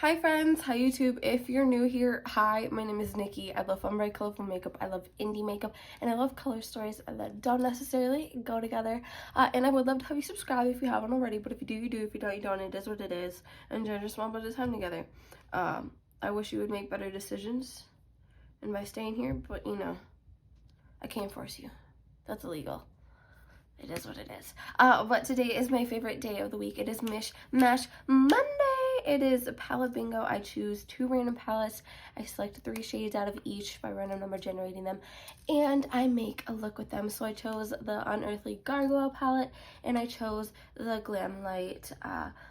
Hi friends, hi YouTube. If you're new here, hi, my name is Nikki. I love fun, bright, colorful makeup. I love indie makeup, and I love color stories that don't necessarily go together. And I would love to have you subscribe if you haven't already, but if you do, you do. If you don't, you don't. It is what it is. Enjoy your small bit of time together. I wish you would make better decisions and by staying here, but I can't force you. That's illegal. It is what it is. But today is my favorite day of the week. It is Mish Mash Monday. It is a palette bingo. I choose 2 random palettes. I select 3 shades out of each by random number generating them, and I make a look with them. So I chose the Unearthly Gargoyle palette, and I chose the Glamlite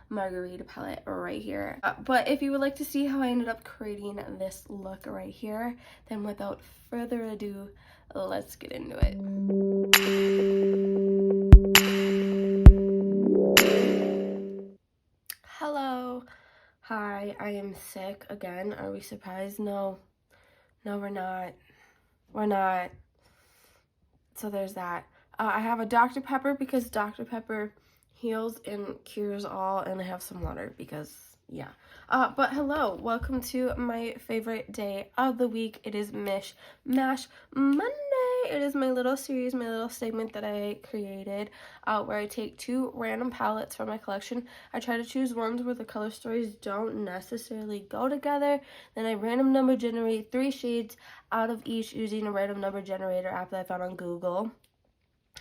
Margarita palette right here. But if you would like to see how I ended up creating this look right here, then without further ado, let's get into it. Hello. Hi, I am sick again. Are we surprised? No, we're not. We're not. So there's that. I have a Dr. Pepper because Dr. Pepper heals and cures all, and I have some water because, yeah. But hello, welcome to my favorite day of the week. It is Mish Mash Monday. It is my little series, my little segment that I created where I take 2 random palettes from my collection. I try to choose ones where the color stories don't necessarily go together. Then I random number generate 3 shades out of each using a random number generator app that I found on Google.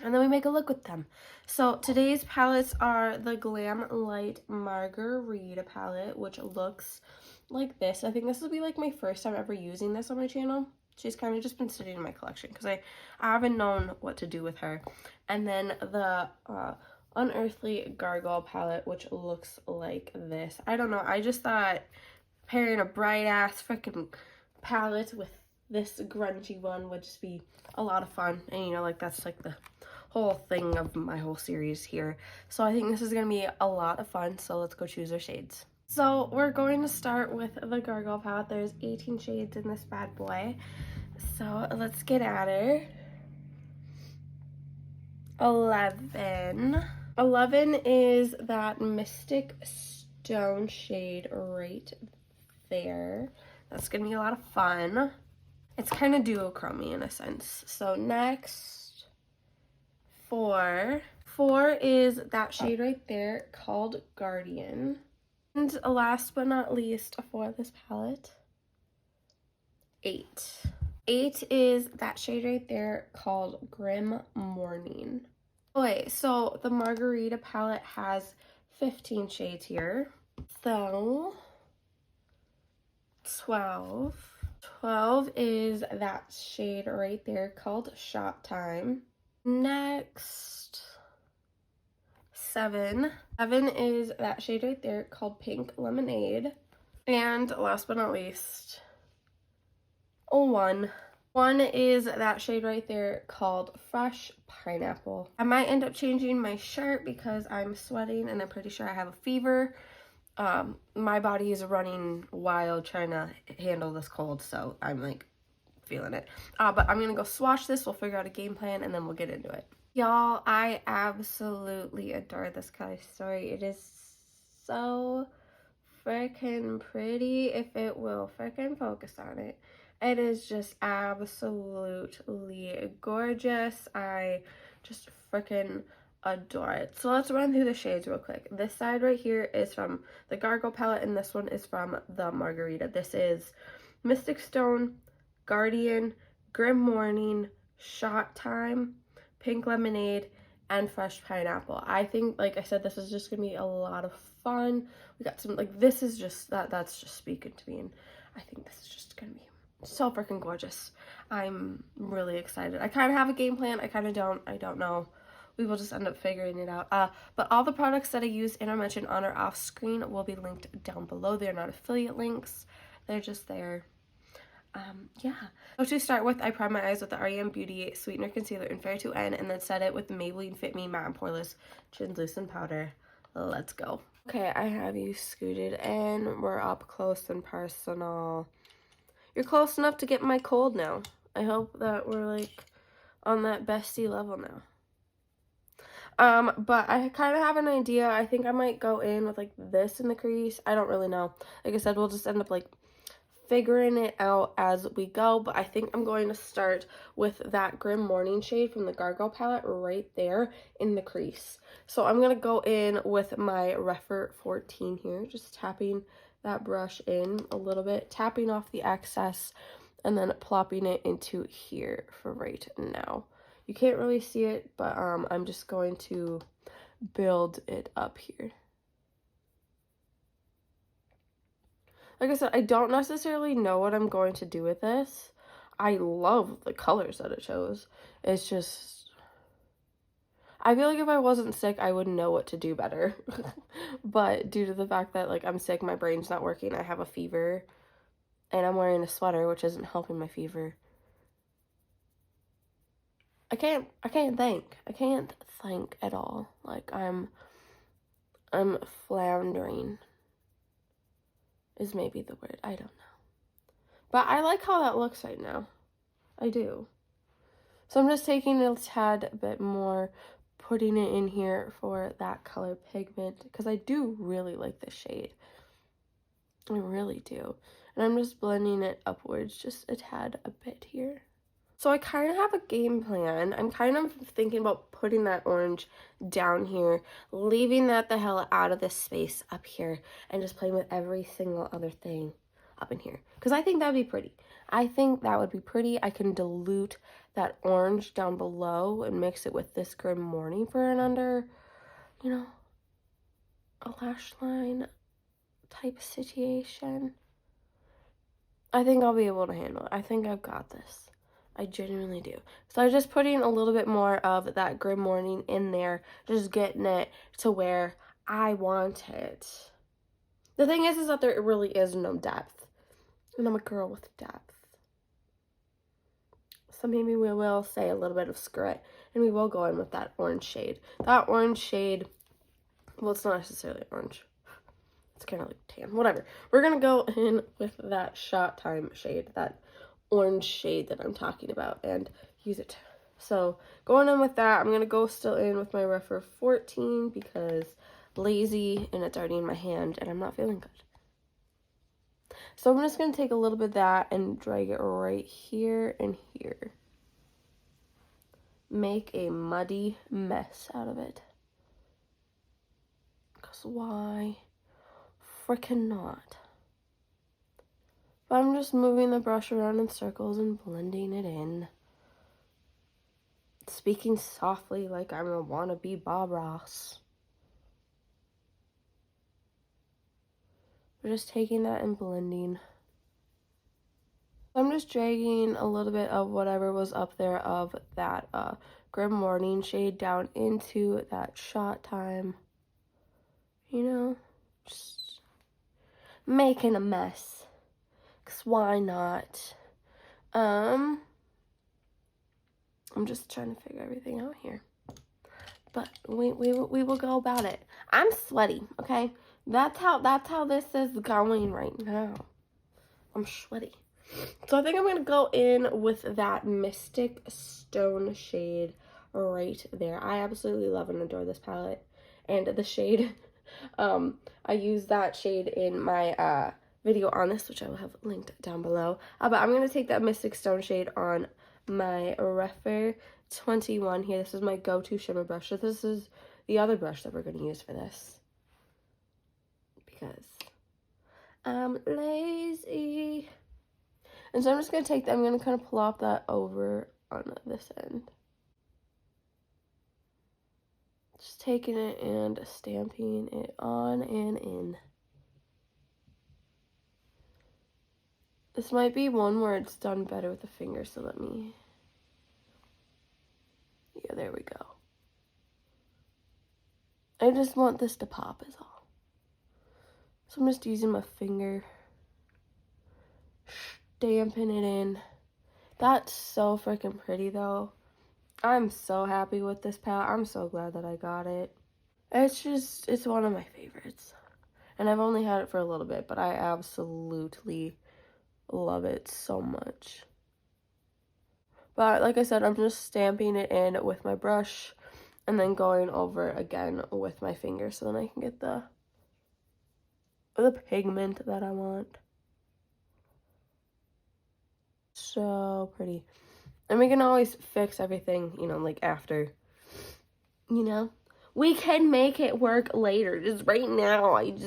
And then we make a look with them. So today's palettes are the Glamlite Margarita palette, which looks like this. I think this will be like my first time ever using this on my channel. She's kind of just been sitting in my collection because I haven't known what to do with her. And then the Unearthly Gargoyle palette, which looks like this. I don't know. I just thought pairing a bright ass freaking palette with this grungy one would just be a lot of fun. And like that's like the whole thing of my whole series here. So I think this is gonna be a lot of fun. So let's go choose our shades. So we're going to start with the Gargoyle palette. There's 18 shades in this bad boy. So let's get at her. 11. 11 is that Mystic Stone shade right there. That's gonna be a lot of fun. It's kind of duochrome-y in a sense. So next, 4. 4 is that shade right there called Guardian. And last but not least for this palette, 8. 8 is that shade right there called Grim Morning. Okay, so the Margarita palette has 15 shades here. So 12. 12 is that shade right there called Shot Time. Next, 7. 7 is that shade right there called Pink Lemonade. And last but not least, 1. 1 is that shade right there called Fresh Pineapple. I might end up changing my shirt because I'm sweating and I'm pretty sure I have a fever. My body is running wild trying to handle this cold, so I'm like feeling it. But I'm gonna go swatch this, we'll figure out a game plan, and then we'll get into it. Y'all, I absolutely adore this color story. It is so freaking pretty if it will freaking focus on it. It is just absolutely gorgeous. I just freaking adore it. So let's run through the shades real quick. This side right here is from the Gargoyle palette, and this one is from the Margarita. This is Mystic Stone, Guardian, Grim Morning, Shot Time, Pink Lemonade, and Fresh Pineapple. I think, like I said, this is just gonna be a lot of fun. We got some, like, this is just, that's just speaking to me, and I think this is just gonna be so freaking gorgeous. I'm really excited. I kind of have a game plan. I kind of don't. I don't know. We will just end up figuring it out. But all the products that I use and are mentioned on or off screen will be linked down below. They're not affiliate links. They're just there. Yeah. So to start with, I prime my eyes with the REM Beauty Sweetener Concealer in Fair 2N and then set it with the Maybelline Fit Me Matte and Poreless Translucent Powder. Let's go. Okay, I have you scooted in. We're up close and personal. You're close enough to get my cold now. I hope that we're like on that bestie level now. But I kind of have an idea. I think I might go in with like this in the crease. I don't really know. Like I said, we'll just end up like figuring it out as we go, but I think I'm going to start with that Grim Morning shade from the Gargoyle palette right there in the crease. So I'm going to go in with my Refer 14 here, just tapping that brush in a little bit, tapping off the excess, and then plopping it into here for right now. You can't really see it, but I'm just going to build it up here. Like I said, I don't necessarily know what I'm going to do with this. I love the colors that it shows. It's just, I feel like if I wasn't sick, I would know what to do better. But due to the fact that, like, I'm sick, my brain's not working, I have a fever, and I'm wearing a sweater, which isn't helping my fever. I can't think. I can't think at all. Like, I'm floundering is maybe the word. I don't know. But I like how that looks right now. I do. So I'm just taking a tad bit more, putting it in here for that color pigment, because I do really like this shade. I really do. And I'm just blending it upwards just a tad a bit here. So I kind of have a game plan. I'm kind of thinking about putting that orange down here, leaving that the hell out of this space up here, and just playing with every single other thing up in here. Because I think that would be pretty. I think that would be pretty. I can dilute that orange down below and mix it with this Grim Morning for an under, you know, a lash line type situation. I think I'll be able to handle it. I think I've got this. I genuinely do. So I'm just putting a little bit more of that Grim Morning in there, just getting it to where I want it. The thing is that there really is no depth, and I'm a girl with depth. So maybe we will say a little bit of skirt, and we will go in with that orange shade. That orange shade, well, it's not necessarily orange. It's kind of like tan, whatever. We're going to go in with that Shot Time shade, that orange shade that I'm talking about, and use it. So going in with that, I'm going to go still in with my Refer 14 because lazy and it's already in my hand and I'm not feeling good. So I'm just going to take a little bit of that and drag it right here and here. Make a muddy mess out of it. Because why frickin' not? But I'm just moving the brush around in circles and blending it in. Speaking softly like I'm a wannabe Bob Ross. We're just taking that and blending. I'm just dragging a little bit of whatever was up there of that Grim Morning shade down into that Shot Time. You know, just making a mess. 'Cause why not? I'm just trying to figure everything out here. But we will go about it. I'm sweaty, okay? That's how this is going right now. I'm sweaty. So I think I'm going to go in with that Mystic Stone shade right there. I absolutely love and adore this palette. And the shade, I use that shade in my video on this, which I will have linked down below. But I'm going to take that Mystic Stone shade on my Refer 21 here. This is my go-to shimmer brush. So this is the other brush that we're going to use for this. Because I'm lazy. And so I'm just going to take that, I'm going to kind of plop that over on this end. Just taking it and stamping it on and in. This might be one where it's done better with the finger, so let me... Yeah, there we go. I just want this to pop is all. So I'm just using my finger. Stamping it in. That's so freaking pretty though. I'm so happy with this palette. I'm so glad that I got it. It's one of my favorites. And I've only had it for a little bit, but I absolutely love it so much. But like I said, I'm just stamping it in with my brush. and then going over again with my finger so then I can get the pigment that I want. So pretty. And we can always fix everything, you know, like after, you know. We can make it work later. Just right now, I'm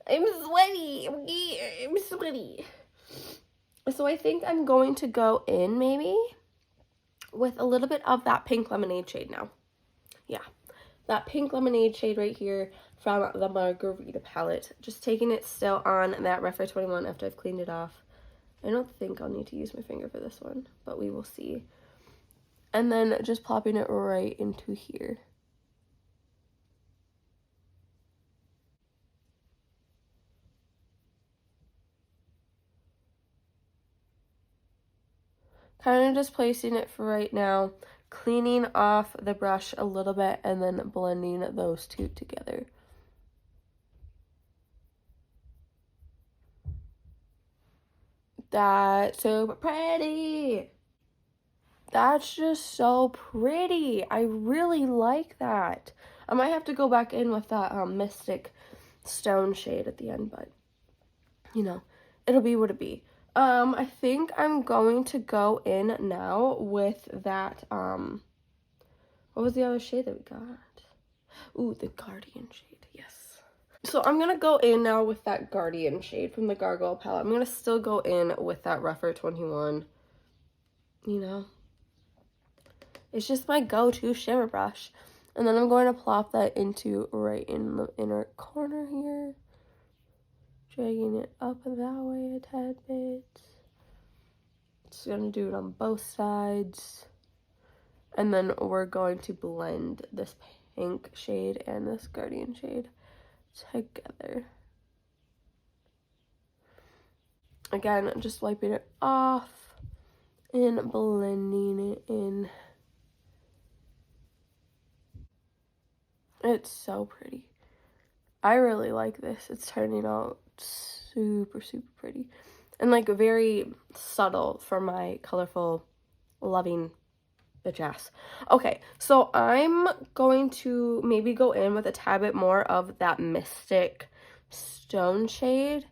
sweaty. I'm sweaty. So I think I'm going to go in maybe with a little bit of that pink lemonade shade now. Yeah, that pink lemonade shade right here from the Margarita palette. Just taking it still on that Refer 21 after I've cleaned it off. I don't think I'll need to use my finger for this one, but we will see. And then just plopping it right into here. Kind of just placing it for right now, cleaning off the brush a little bit, and then blending those two together. That's so pretty. That's just so pretty. I really like that. I might have to go back in with that Mystic Stone shade at the end, but, you know, it'll be what it be. I think I'm going to go in now with that, what was the other shade that we got? Ooh, the Guardian shade, yes. So I'm going to go in now with that Guardian shade from the Gargoyle palette. I'm going to still go in with that Refer 21, you know. It's just my go-to shimmer brush. And then I'm going to plop that into right in the inner corner here. Dragging it up that way a tad bit. Just going to do it on both sides. And then we're going to blend this pink shade and this Guardian shade together. Again, just wiping it off and blending it in. It's so pretty. I really like this. It's turning out super, super pretty. And like very subtle for my colorful, loving bitch ass. Okay, so I'm going to maybe go in with a tad bit more of that Mystic Stone shade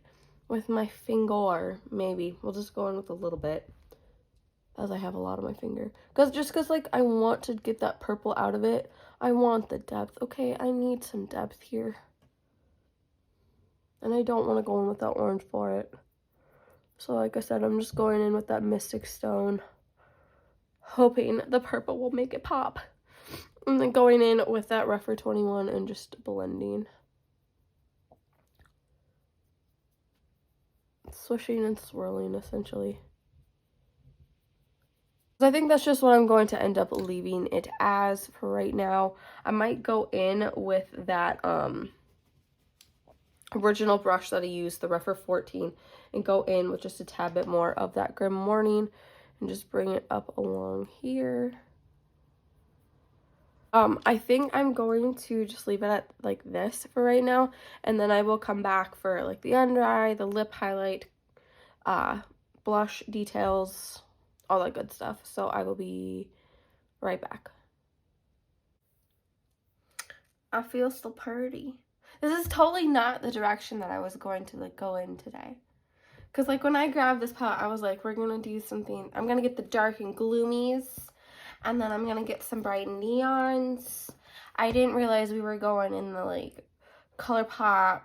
with my finger. Maybe. We'll just go in with a little bit, as I have a lot on my finger. Because like I want to get that purple out of it. I want the depth. Okay, I need some depth here. And I don't want to go in with that orange for it. So like I said, I'm just going in with that Mystic Stone, hoping the purple will make it pop. And then going in with that Refer 21 and just blending. Swishing and swirling, essentially. I think that's just what I'm going to end up leaving it as for right now. I might go in with that original brush that I used, the Refer 14, and go in with just a tad bit more of that Grim Morning and just bring it up along here. I think I'm going to just leave it at like this for right now, and then I will come back for like the under eye, the lip highlight, blush details, all that good stuff. So I will be right back. I feel so pretty. This is totally not the direction that I was going to like go in today. Because like when I grabbed this palette, I was like, we're going to do something. I'm going to get the dark and gloomies. And then I'm going to get some bright neons. I didn't realize we were going in the like ColourPop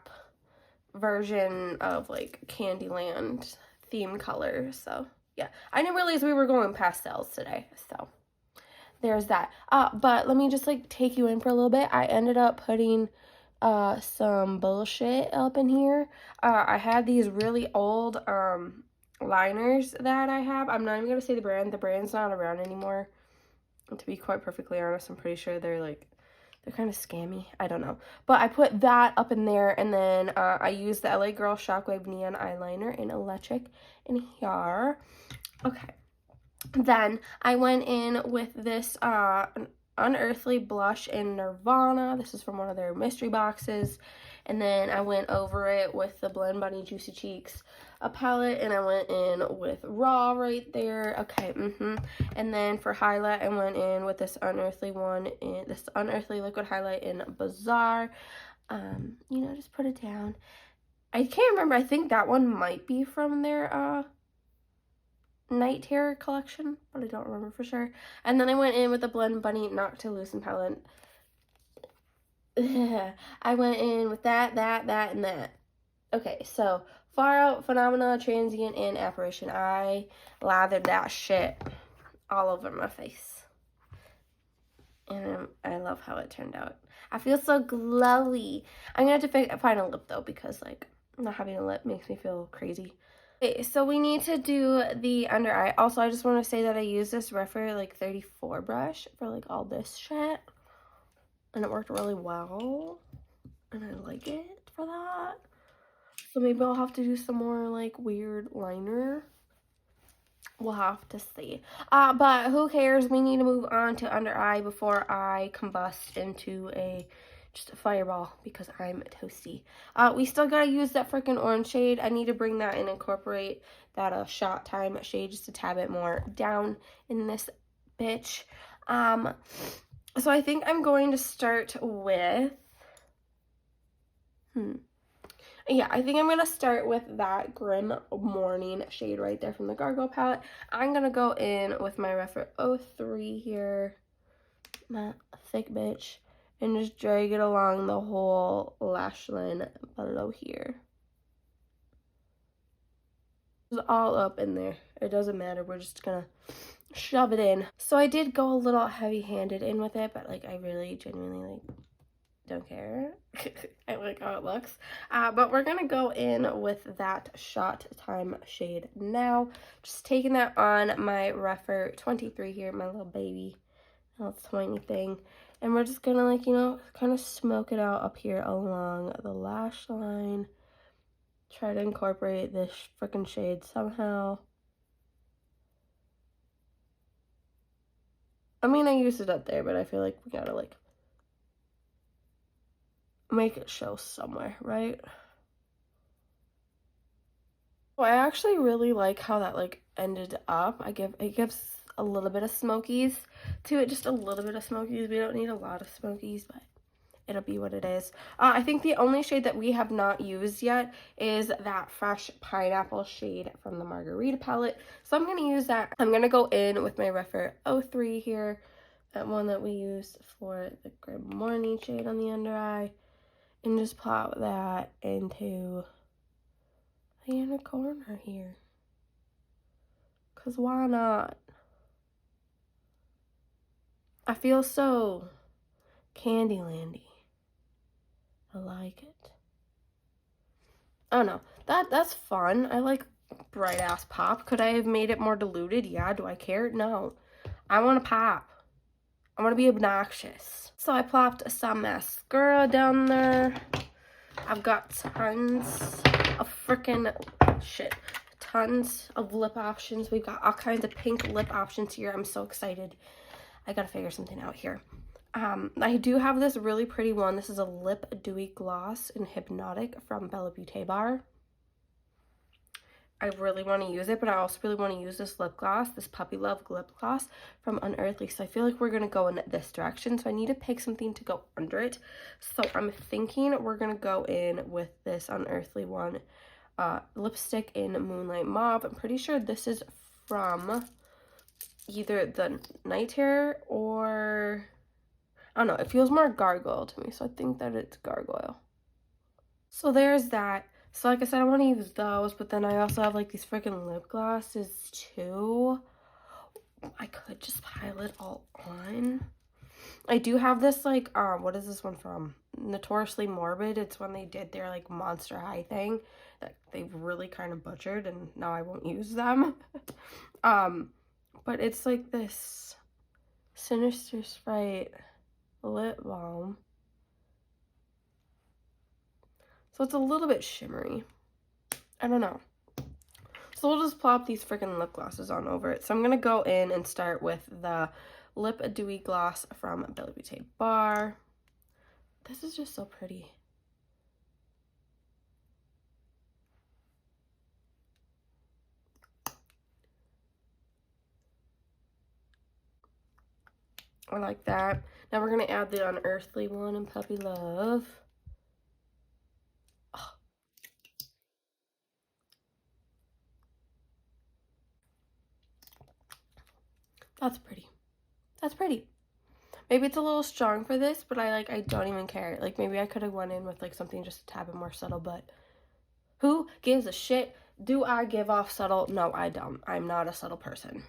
version of like Candyland theme color. So yeah, I didn't realize we were going pastels today. So there's that. But let me just like take you in for a little bit. I ended up putting some bullshit up in here. I had these really old liners that I have. I'm not even gonna say the brand. The brand's not around anymore. To be quite perfectly honest, I'm pretty sure they're kind of scammy. I don't know. But I put that up in there, and then I used the LA Girl Shockwave Neon Eyeliner in Electric in here. Okay. Then I went in with this Unearthly blush in Nirvana. This is from one of their mystery boxes. And then I went over it with the Blend Bunny Juicy Cheeks palette, and I went in with Raw right there. Okay, And then for highlight, I went in with this Unearthly one, in this Unearthly liquid highlight in Bazaar. You know, just put it down. I can't remember. I think that one might be from their Night Terror collection, but I don't remember for sure. And then I went in with the Blend Bunny Knock to Loosen palette. I went in with that, and that. Okay, so Far Out, Phenomena, Transient, and Apparition. I lathered that shit all over my face. And I love how it turned out. I feel so glowy. I'm going to have to find a lip, though, because, like, not having a lip makes me feel crazy. Okay, so we need to do the under eye. Also, I just want to say that I use this Refer, like, 34 brush for, like, all this shit. And it worked really well. And I like it for that. So maybe I'll have to do some more, like, weird liner. We'll have to see. But who cares? We need to move on to under eye before I combust into just a fireball because I'm toasty. We still gotta use that freaking orange shade. I need to bring that and incorporate that shot time shade just a tad bit more down in this bitch. So I think I'm going to start with yeah, I think I'm going to start with that Grim Morning shade right there from the Gargoyle palette. I'm going to go in with my Refer 03 here, that thick bitch, and just drag it along the whole lash line below here. It's all up in there. It doesn't matter. We're just going to shove it in. So I did go a little heavy-handed in with it, but, like, I really genuinely, like, don't care. I like how it looks. But we're gonna go in with that Shot Time shade now. Just taking that on my Refer 23 here, my little baby, little tiny thing. And we're just gonna, like, you know, kind of smoke it out up here along the lash line. Try to incorporate this freaking shade somehow. I mean, I used it up there, but I feel like we gotta, like, make it show somewhere, right? Well, I actually really like how that, like, ended up. It gives a little bit of smokies to it, just a little bit of smokies. We don't need a lot of smokies, but it'll be what it is. I think the only shade that we have not used yet is that Fresh Pineapple shade from the Margarita palette. So I'm going to use that. I'm going to go in with my Refer 03 here, that one that we used for the Grim Morning shade on the under eye. And just plop that into the inner corner here. Because why not? I feel so Candylandy. I like it. Oh no, that's fun. I like bright ass pop. Could I have made it more diluted? Yeah, do I care? No. I want to pop. I want to be obnoxious. So I plopped some mascara down there. I've got tons of freaking shit. Tons of lip options. We've got all kinds of pink lip options here. I'm so excited. I gotta figure something out here. I do have this really pretty one. This is a Lip Dewy Gloss in Hypnotic from Bella Beauté Bar. I really want to use it, but I also really want to use this lip gloss, this Puppy Love lip gloss from Unearthly. So I feel like we're going to go in this direction. So I need to pick something to go under it. So I'm thinking we're going to go in with this Unearthly one, lipstick in Moonlight Mauve. I'm pretty sure this is from either the Night Terror or, I don't know, it feels more Gargoyle to me. So I think that it's Gargoyle. So there's that. So like I said, I want to use those, but then I also have like these freaking lip glosses too. I could just pile it all on. I do have this like, what is this one from? Notoriously Morbid. It's when they did their like Monster High thing that they've really kind of butchered, and now I won't use them. But it's like this Sinister Sprite lip balm. So it's a little bit shimmery. I don't know. So we'll just plop these freaking lip glosses on over it. So I'm going to go in and start with the Lip Dewy Gloss from Bella Beauté Bar. This is just so pretty. I like that. Now we're going to add the Unearthly one in Puppy Love. Oh. That's pretty. That's pretty. Maybe it's a little strong for this, but I don't even care. Like, maybe I could have went in with, like, something just a tad bit more subtle, but who gives a shit? Do I give off subtle? No, I don't. I'm not a subtle person.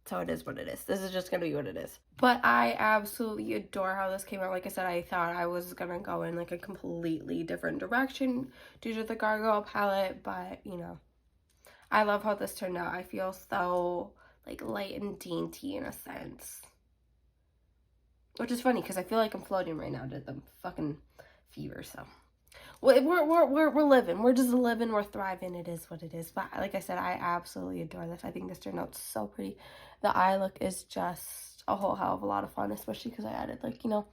So it is what it is. This is just going to be what it is. But I absolutely adore how this came out. Like I said, I thought I was going to go in, like, a completely different direction due to the Gargoyle palette, but, you know, I love how this turned out. I feel so, like, light and dainty in a sense. Which is funny because I feel like I'm floating right now to the fucking fever, so. We're living. We're just living. We're thriving. It is what it is. But like I said, I absolutely adore this. I think this turned out so pretty. The eye look is just a whole hell of a lot of fun, especially because I added, like, you know,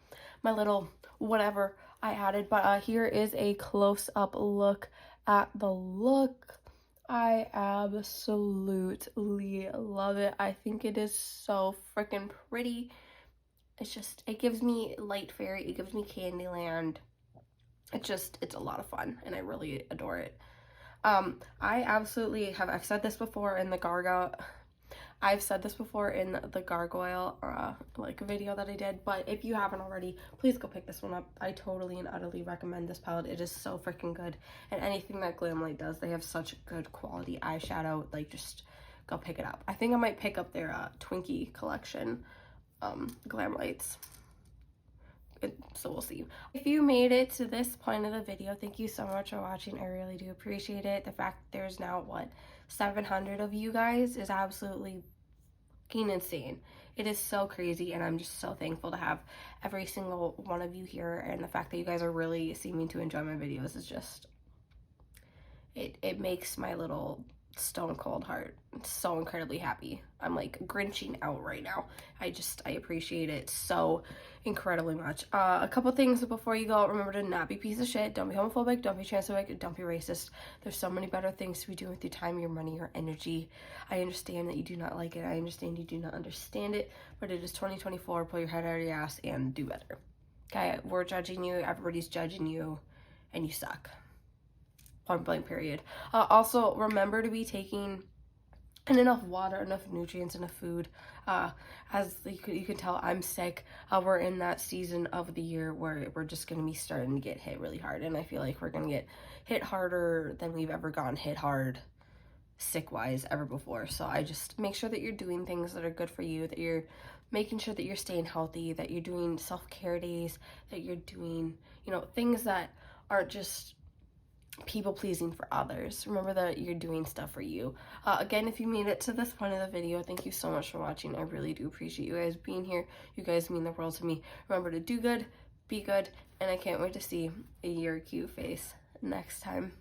my little whatever I added. But here is a close-up look at the look. I absolutely love it. I think it is so freaking pretty. It's just, it gives me Light Fairy. It gives me Candyland. It's a lot of fun, and I really adore it. I absolutely have, I've said this before in the Gargoyle, like, video that I did, but if you haven't already, please go pick this one up. I totally and utterly recommend this palette. It is so freaking good, and anything that Glamlite does, they have such good quality eyeshadow. Like, just go pick it up. I think I might pick up their Twinkie collection, Glamlites. So we'll see. If you made it to this point of the video, thank you so much for watching. I really do appreciate it. The fact that there's now, what, 700 of you guys is absolutely fucking insane. It is so crazy, and I'm just so thankful to have every single one of you here, and the fact that you guys are really seeming to enjoy my videos is just, it makes my little stone cold heart so incredibly happy. I'm like grinching out right now. I appreciate it so incredibly much. A couple things before you go. Remember to not be a piece of shit. Don't be homophobic. Don't be transphobic. Don't be racist. There's so many better things to be doing with your time, your money, your energy. I understand that you do not like it. I understand you do not understand it, but it is 2024. Pull your head out of your ass and do better. Okay, we're judging you. Everybody's judging you, and you suck. Point blank period. Also, remember to be taking in enough water, enough nutrients, enough food. As you can tell, I'm sick. We're in that season of the year where we're just going to be starting to get hit really hard, and I feel like we're going to get hit harder than we've ever gotten hit hard sick-wise ever before. So I just make sure that you're doing things that are good for you, that you're making sure that you're staying healthy, that you're doing self-care days, that you're doing, you know, things that aren't just people pleasing for others. Remember that you're doing stuff for you. Again, if you made it to this point of the video, thank you so much for watching. I really do appreciate you guys being here. You guys mean the world to me. Remember to do good, be good, and I can't wait to see your cute face next time.